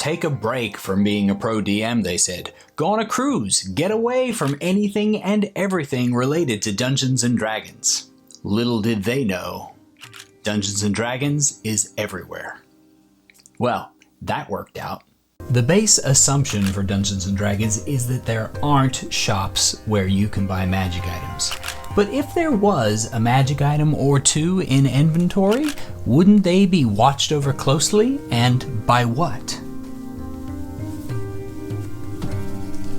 Take a break from being a pro DM, they said. Go on a cruise. Get away from anything and everything related to Dungeons and Dragons. Little did they know, Dungeons and Dragons is everywhere. Well, that worked out. The base assumption for Dungeons and Dragons is that there aren't shops where you can buy magic items. But if there was a magic item or two in inventory, wouldn't they be watched over closely, and by what?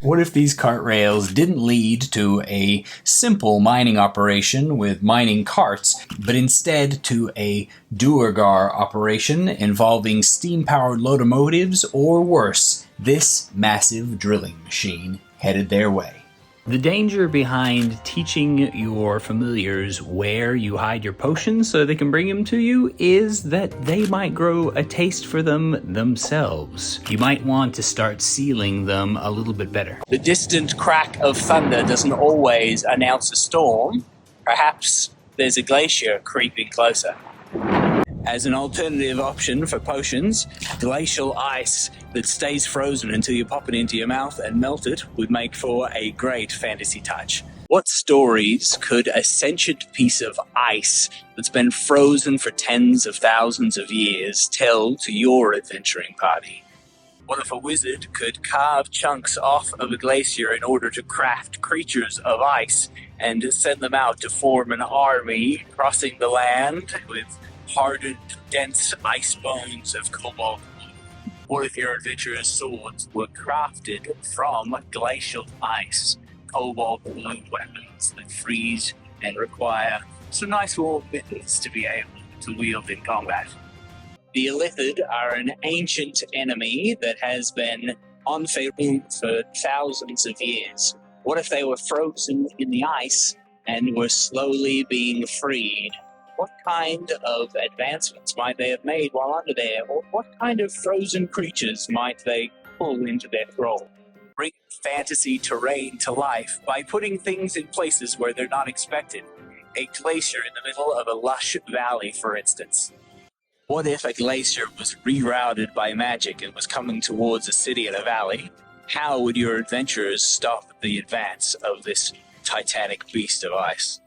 What if these cart rails didn't lead to a simple mining operation with mining carts, but instead to a Duergar operation involving steam-powered locomotives, or worse, this massive drilling machine headed their way? The danger behind teaching your familiars where you hide your potions so they can bring them to you is that they might grow a taste for them themselves. You might want to start sealing them a little bit better. The distant crack of thunder doesn't always announce a storm. Perhaps there's a glacier creeping closer. As an alternative option for potions, glacial ice that stays frozen until you pop it into your mouth and melt it would make for a great fantasy touch. What stories could a sentient piece of ice that's been frozen for tens of thousands of years tell to your adventuring party? What if a wizard could carve chunks off of a glacier in order to craft creatures of ice and send them out to form an army crossing the land with hardened, dense ice bones of cobalt blue? What if your adventurous swords were crafted from glacial ice, cobalt blue weapons that freeze and require some nice warm mittens to be able to wield in combat? The Illithid are an ancient enemy that has been on Faerun for thousands of years. What if they were frozen in the ice and were slowly being freed? What kind of advancements might they have made while under there? Or what kind of frozen creatures might they pull into their thrall? Bring fantasy terrain to life by putting things in places where they're not expected. A glacier in the middle of a lush valley, for instance. What if a glacier was rerouted by magic and was coming towards a city in a valley? How would your adventurers stop the advance of this titanic beast of ice?